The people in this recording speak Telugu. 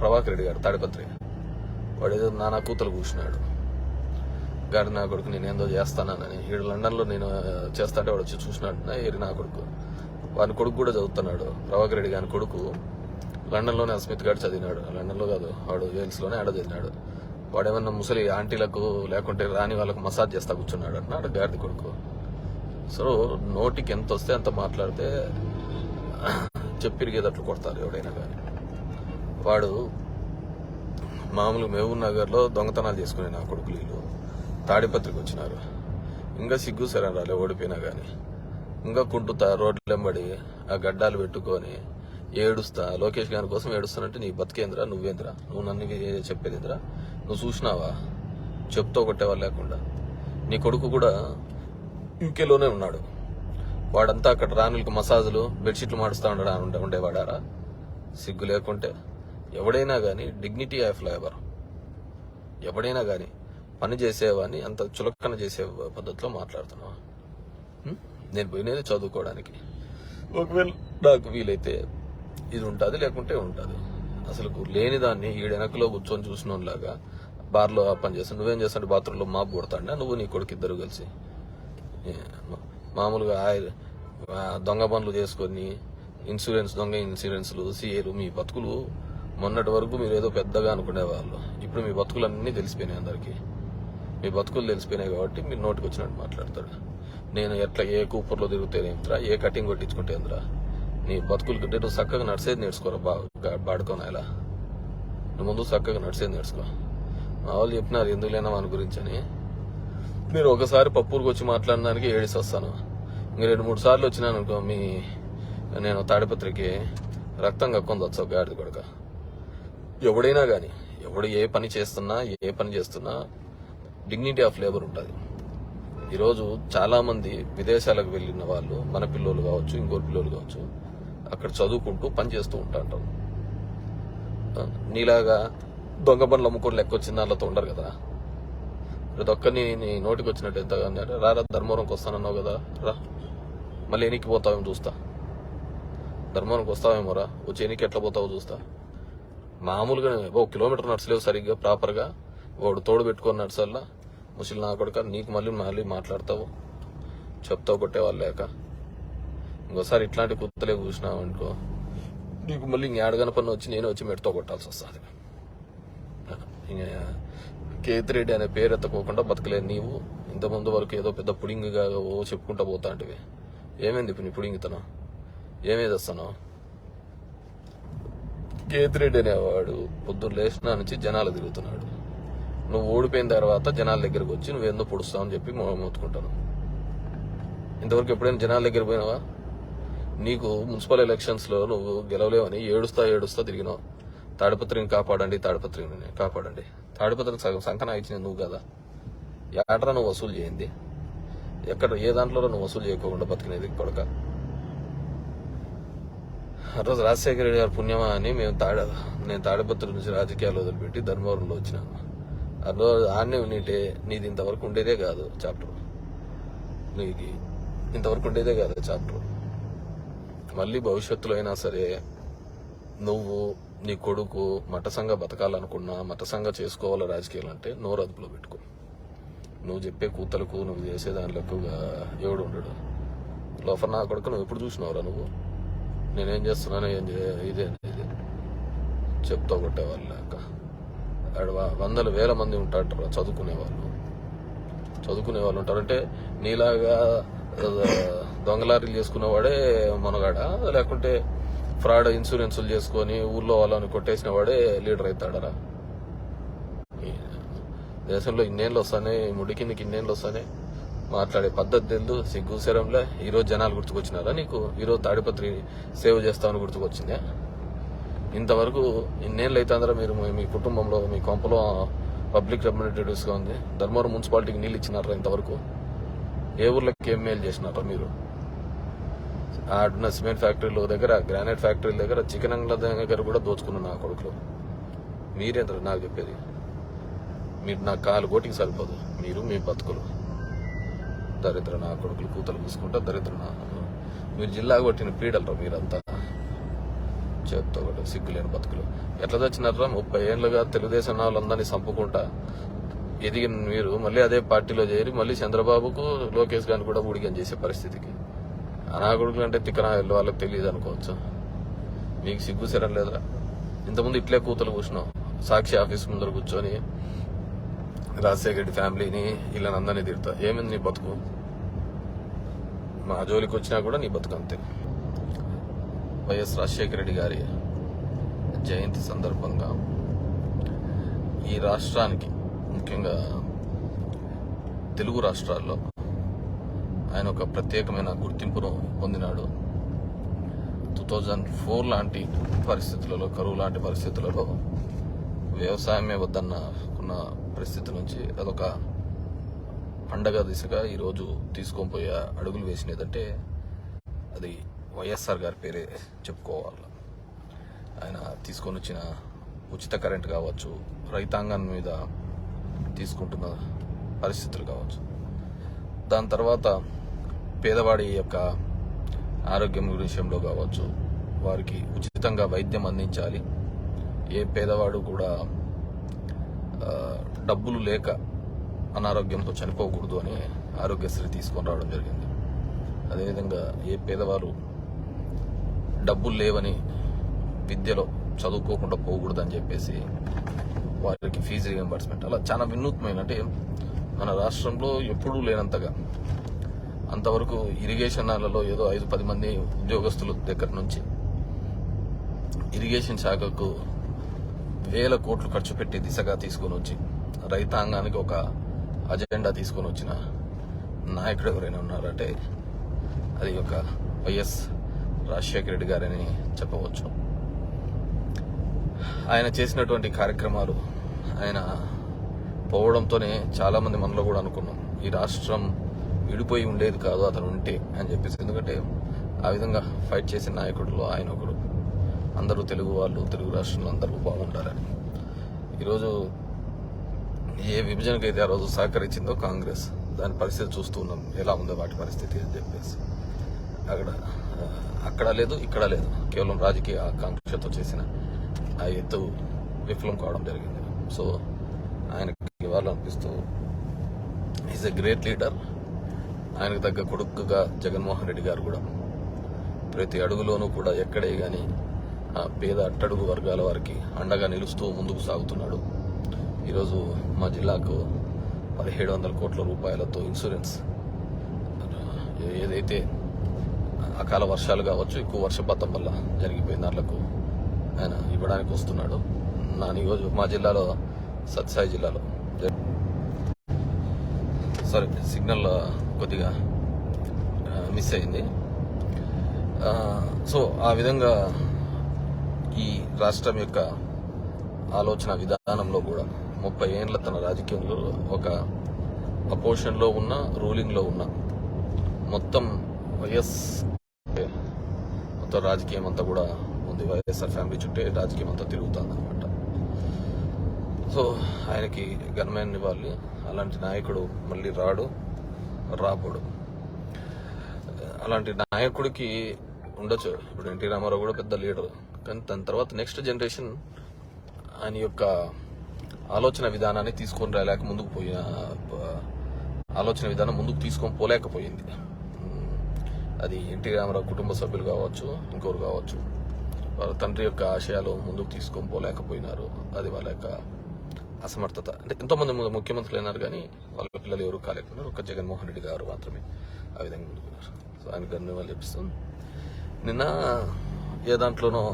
ప్రభాకర్ రెడ్డి గారు తాడిపత్రి, వాడు ఏదో నానా కూతురు కూర్చున్నాడు. గాడి నా కొడుకు నేను ఏందో చేస్తానని, ఈడు లండన్లో నేను చేస్తాంటే వాడు వచ్చి చూసినాడు. ఏరి నా కొడుకు, వాని కొడుకు కూడా చదువుతున్నాడు. ప్రభాకర్ రెడ్డి గారి కొడుకు లండన్లోనే స్మిత్ గారు చదివినాడు. లండన్లో కాదు, వాడు వేల్స్లోనే ఆడ చదివినాడు. వాడేమన్నా ముసలి ఆంటీలకు లేకుంటే రాని వాళ్ళకు మసాజ్ చేస్తా కూర్చున్నాడు అన్నాడు గాడిది కొడుకు. సో నోటికి ఎంత వస్తే అంత మాట్లాడితే చెప్పిరిగేటట్లు కొడతారు ఎవడైనా కానీ. వాడు మామూలుగా మహబూబ్ నగర్లో దొంగతనాలు చేసుకునే నా కొడుకులు వీళ్ళు తాడిపత్రికి వచ్చినారు. ఇంకా సిగ్గు సరే రాలే ఓడిపోయినా కానీ. ఇంకా కుంటుతా రోడ్లెంబడి ఆ గడ్డాలు పెట్టుకొని ఏడుస్తా, లోకేష్ గారి కోసం ఏడుస్తానంటే నీ బతికేంద్రా, నువ్వేంద్రా, నువ్వు నన్ను చెప్పేదింద్రా, నువ్వు చూసినావా చెప్తూ కొట్టేవాళ్ళు లేకుండా. నీ కొడుకు కూడా యూకేలోనే ఉన్నాడు. వాడంతా అక్కడ రాణులకు మసాజులు బెడ్షీట్లు మాడుస్తూ ఉండేవాడారా? సిగ్గు లేకుంటే. ఎవడైనా కానీ డిగ్నిటీ ఆఫ్ లేబర్, ఎవడైనా కానీ పని చేసేవాని అంత చులకన చేసే పద్ధతిలో మాట్లాడుతున్నావా? నేను పోయినది చదువుకోవడానికి. ఒకవేళ నాకు వీలైతే ఇది ఉంటుంది, లేకుంటే ఉంటుంది. అసలు లేని దాన్ని ఈడెనకలో కూర్చొని చూసినోలాగా బార్లో పని చేస్తాను. నువ్వేం చేస్తాడు? బాత్రూంలో మాపు కొడతాడా నువ్వు నీ కొడుకు ఇద్దరు కలిసి? మామూలుగా దొంగ పనులు చేసుకొని దొంగ ఇన్సూరెన్స్లు, సీఏలు, మీ బతుకులు మొన్నటి వరకు మీరు ఏదో పెద్దగా అనుకునేవాళ్ళు. ఇప్పుడు మీ బతుకులన్నీ తెలిసిపోయినాయి అందరికీ. మీ బతుకులు తెలిసిపోయినాయి కాబట్టి మీరు నోటికి వచ్చినట్టు మాట్లాడతాడు. నేను ఎట్లా ఏ కూపర్లో తిరుగుతేనేమిట్రా, ఏ కటింగ్ కొట్టించుకుంటేంద్రా? నీ బతుకులు కంటే నువ్వు చక్కగా నడిచేది నేర్చుకోరా. బాడుకోనా ఇలా నువ్వు ముందు చక్కగా నడిచేది నేర్చుకో. మా వాళ్ళు చెప్పినారు ఎందుకు లేనా మన గురించి అని. మీరు ఒకసారి పప్పూరుకు వచ్చి మాట్లాడడానికి ఏడిసి వస్తాను. ఇంక 2-3 సార్లు వచ్చినాను అనుకో, నేను తాడిపత్రికి రక్తం కక్కొని వచ్చావు గాడిది కొడక. ఎవడైనా కానీ, ఎవడు ఏ పని చేస్తున్నా డిగ్నిటీ ఆఫ్ లేబర్ ఉంటుంది. ఈరోజు చాలా మంది విదేశాలకు వెళ్ళిన వాళ్ళు, మన పిల్లలు కావచ్చు, ఇంకోటి పిల్లలు కావచ్చు, అక్కడ చదువుకుంటూ పని చేస్తూ ఉంటారు. నీలాగా దొంగ పనులు అమ్ముకొని లెక్క వచ్చిన వాళ్ళతో ఉండరు కదా. ప్రతి ఒక్కరిని నీ నోటికి వచ్చినట్టు ఎంత రారా ధర్మవరంకి వస్తానన్నావు కదా, రా. మళ్ళీ ఎనికి పోతావేమో చూస్తా. ధర్మవరంకి వస్తావేమో రా, వచ్చి ఎనికి ఎట్లా పోతావో చూస్తా. మామూలుగా 1 కిలోమీటర్ నడిచలేవు సరిగ్గా ప్రాపర్గా. వాడు తోడు పెట్టుకొని నడిచల్లా ముసలి నా కొడుక. నీకు మళ్ళీ మాట్లాడతావు, చెప్తావు కొట్టేవాళ్ళు లేక. ఇంకోసారి ఇట్లాంటి కుత్తలే చూసినావు అనుకో, నీకు మళ్ళీ ఇంక ఏడగన పని వచ్చి నేను వచ్చి మెడతో కొట్టాల్సి వస్తుంది. కేతిరెడ్డి అనే పేరు ఎత్తకోకుండా బతకలేదు నీవు. ఇంతకుముందు వరకు ఏదో పెద్ద పుడింగిగా చెప్పుకుంటా పోతా అంటివి. ఏమైంది ఇప్పుడు నీ పుడింగితనం? ఏమేది వస్తాను? కేతిరెడ్డి అనేవాడు పొద్దున్న లేచిన నుంచి జనాలు తిరుగుతున్నాడు. నువ్వు ఓడిపోయిన తర్వాత జనాల దగ్గరకు వచ్చి నువ్వేందో పొడుస్తావు అని చెప్పి మొత్తుకుంటాను. ఇంతవరకు ఎప్పుడైనా జనాల దగ్గర పోయినావా? నీకు మున్సిపల్ ఎలక్షన్స్ లో నువ్వు గెలవలేవని ఏడుస్తా తిరిగినావు. తాడిపత్రిని కాపాడండి, తాడిపత్రికి సగం సంకన ఇచ్చిన నువ్వు కదా. ఏట్రా నువ్వు వసూలు చేయింది? ఎక్కడ ఏ దాంట్లో నువ్వు వసూలు చేయకోకుండా బతికినది కొడక. ఆ రోజు రాజశేఖర రెడ్డి గారు పుణ్యమా అని నేను తాడిపత్రి నుంచి రాజకీయాలు వదిలిపెట్టి ధర్మవరంలో వచ్చినాను. ఆ రోజు ఆడనే ఉన్నింటే నీది ఇంతవరకు ఉండేదే కాదు చాప్టర్. నీకు ఇంతవరకు ఉండేదే కాదు చాప్టర్. మళ్ళీ భవిష్యత్తులో అయినా సరే నువ్వు నీ కొడుకు మఠసంగా బతకాలనుకున్నా, మఠసంగా చేసుకోవాలి రాజకీయాలు అంటే నోరు అదుపులో పెట్టుకో. నువ్వు చెప్పే కూతలకు, నువ్వు చేసే దాంట్లకు ఎవడు ఉండడు. లోపల నా కొడుకు నువ్వు ఎప్పుడు చూసినావురా? నువ్వు నేనేం చేస్తున్నాను ఇదే చెప్తా కొట్టేవాళ్ళు లేక. ఆడ 100,000 మంది ఉంటారు చదువుకునే వాళ్ళు ఉంటారు. అంటే నీలాగా దొంగలారీలు చేసుకునేవాడే మనగాడా, లేకుంటే ఫ్రాడ్ ఇన్సూరెన్సులు చేసుకొని ఊర్లో వాళ్ళని కొట్టేసిన వాడే లీడర్ అవుతాడరా? దేశంలో ఇన్నేళ్ళు వస్తానే, ముడి కిందకి ఇన్నేళ్ళు వస్తానే మాట్లాడే పద్ధతి తెలుదు. సిగ్గు శరంలే. ఈరోజు జనాలు గుర్తుకొచ్చినారా నీకు? ఈరోజు తాడిపత్రి సేవ్ చేస్తామని గుర్తుకొచ్చిందా? ఇంతవరకు ఇన్నేళ్ళు అవుతుందరా మీరు మీ కుటుంబంలో, మీ కొంపలో పబ్లిక్ రిప్రజెంటేటివ్స్ గా ఉంది. ధర్మవరం మున్సిపాలిటీకి నీళ్ళు ఇచ్చినారా ఇంతవరకు? ఏ ఊర్లకి ఏం మేలు చేసినారా మీరు? ఆడున్న సిమెంట్ ఫ్యాక్టరీల దగ్గర, గ్రానైట్ ఫ్యాక్టరీల దగ్గర, చికెన్ అంగల దగ్గర కూడా దోచుకున్న నా కొడుకులు. మీరేంటారు నాకు చెప్పేది? మీరు నా కాలు కోటికి సరిపోదు. మీరు మీ బతుకులు దరిద్ర నా కొడుకులు కూతలు పూసుకుంటా దరిద్ర మీరు జిల్లా కొట్టిన పీడలరా మీరంతా. చేత్తో కూడా సిగ్గులేని బతుకులు ఎట్లా తెచ్చినారా 30 ఏళ్ళుగా తెలుగుదేశం వాళ్ళందరినీ చంపుకుంటా ఎదిగిన మీరు మళ్ళీ అదే పార్టీలో చేరి మళ్ళీ చంద్రబాబుకు లోకేష్ గారిని కూడా ఊడిగం చేసే పరిస్థితికి అనాగుడుకులు అంటే తిక్కనా వాళ్ళకి తెలియదు అనుకోవచ్చు. మీకు సిగ్గు శరం లేదురా. ఇంతకుముందు ఇట్లే కూతురు కూర్చున్నావు సాక్షి ఆఫీస్ ముందర కూర్చొని రాజశేఖర రెడ్డి ఫ్యామిలీని వీళ్ళనందరినీ తిడతా. ఏమైంది నీ బతుకు? మా జోలికి వచ్చినా కూడా నీ బతుకు అంతే. వైఎస్ రాజశేఖర రెడ్డి గారి జయంతి సందర్భంగా ఈ రాష్ట్రానికి ముఖ్యంగా తెలుగు రాష్ట్రాల్లో ఆయన ఒక ప్రత్యేకమైన గుర్తింపును పొందినాడు. 2004 లాంటి పరిస్థితులలో, కరువు లాంటి పరిస్థితులలో వ్యవసాయమే వద్దన్న పరిస్థితి నుంచి అదొక పండగ దిశగా ఈరోజు తీసుకొని పోయే అడుగులు వేసినదంటే అది వైఎస్ఆర్ గారి పేరే చెప్పుకోవాలి. ఆయన తీసుకొని వచ్చిన ఉచిత కరెంట్ కావచ్చు, రైతాంగం మీద తీసుకుంటున్న పరిస్థితులు కావచ్చు, దాని తర్వాత పేదవాడి యొక్క ఆరోగ్యం విషయంలో కావచ్చు, వారికి ఉచితంగా వైద్యం అందించాలి. ఏ పేదవాడు కూడా డబ్బులు లేక అనారోగ్యంతో చనిపోకూడదు అని ఆరోగ్యశ్రీ తీసుకొని రావడం జరిగింది. అదేవిధంగా ఏ పేదవారు డబ్బులు లేవని విద్యలో చదువుకోకుండా పోకూడదు అని చెప్పేసి వారికి ఫీజు రియంబర్స్మెంట్, అలా చాలా వినూత్నమైన, అంటే మన రాష్ట్రంలో ఎప్పుడూ లేనంతగా అంతవరకు ఇరిగేషన్ నాలలో ఏదో 5-10 మంది ఉద్యోగస్తుల దగ్గర నుంచి ఇరిగేషన్ శాఖకు వేల కోట్లు ఖర్చు పెట్టి దిశగా తీసుకొని వచ్చి రైతాంగానికి ఒక అజెండా తీసుకొని వచ్చిన నాయకుడు ఎవరైనా ఉన్నారంటే అది ఒక వైఎస్ రాజశేఖర రెడ్డి గారని చెప్పవచ్చు. ఆయన చేసినటువంటి కార్యక్రమాలు, ఆయన పోవడంతోనే చాలా మంది మనలో కూడా అనుకున్నాం ఈ రాష్ట్రం విడిపోయి ఉండేది కాదు అతను ఉంటే అని చెప్పేసి. ఎందుకంటే ఆ విధంగా ఫైట్ చేసిన నాయకుడిలో ఆయన ఒకడు. అందరూ తెలుగు వాళ్ళు, తెలుగు రాష్ట్రంలో అందరూ బాగుండాలని. ఈరోజు ఏ విభజనకైతే ఆ రోజు సహకరించిందో కాంగ్రెస్, దాని పరిస్థితి చూస్తూ ఉన్నాం ఎలా ఉందో వాటి పరిస్థితి అని చెప్పేసి. అక్కడ లేదు, ఇక్కడ లేదు, కేవలం రాజకీయ ఆకాంక్షతో చేసిన ఆ ఎత్తు విఫలం కావడం జరిగింది. సో ఆయనకి ఇవ్వాలి అనిపిస్తూ ఈజ్ ఎ గ్రేట్ లీడర్. ఆయనకు తగ్గ కొడుకుగా జగన్మోహన్ రెడ్డి గారు కూడా ప్రతి అడుగులోనూ కూడా ఎక్కడే కానీ ఆ పేద అట్టడుగు వర్గాల వారికి అండగా నిలుస్తూ ముందుకు సాగుతున్నాడు. ఈరోజు మా జిల్లాకు 1700 కోట్ల రూపాయలతో ఇన్సూరెన్స్, ఏదైతే అకాల వర్షాలు కావచ్చు, ఎక్కువ వర్షపాతం వల్ల జరిగిపోయిన దాంట్లకు ఆయన ఇవ్వడానికి వస్తున్నాడు. మా జిల్లాలో సత్యసాయి జిల్లాలో సిగ్నల్ కొద్దిగా మిస్ అయింది. సో ఆ విధంగా ఈ రాష్ట్రం యొక్క ఆలోచన విధానంలో కూడా 30 ఏళ్ళ తన రాజకీయంలో ఒక అపోజిషన్లో ఉన్న, రూలింగ్లో ఉన్న మొత్తం మొత్తం రాజకీయం అంతా కూడా ఉంది. వైఎస్ఆర్ ఫ్యామిలీ చుట్టే రాజకీయం అంతా తిరుగుతుంది అనమాట. సో ఆయనకి ఘనమైన నివాళి. అలాంటి నాయకుడు మళ్ళీ రాబోడు. అలాంటి నాయకుడికి ఉండొచ్చు. ఇప్పుడు ఎన్టీ రామారావు కూడా పెద్ద లీడర్, కానీ దాని తర్వాత నెక్స్ట్ జనరేషన్ ఆయన యొక్క ఆలోచన విధానాన్ని తీసుకొని రాలేక ఆలోచన విధానం ముందుకు తీసుకొని పోలేకపోయింది. అది ఎన్టీ రామారావు కుటుంబ సభ్యులు కావచ్చు, ఇంకోరు కావచ్చు, వాళ్ళ తండ్రి యొక్క ఆశయాలు ముందుకు తీసుకొని పోలేకపోయినారు. అది వాళ్ళ యొక్క అసమర్థత. అంటే ఎంతోమంది ముఖ్యమంత్రులు అయినారు కానీ వాళ్ళ పిల్లలు ఎవరు కాలేకపోయినారు. ఒక జగన్మోహన్ రెడ్డి గారు మాత్రమే ఆ విధంగా ముందుకున్నారు. సో ఆయన ధన్యవాదాలు చెప్పిస్తాం. నిన్న ఏ దాంట్లోనో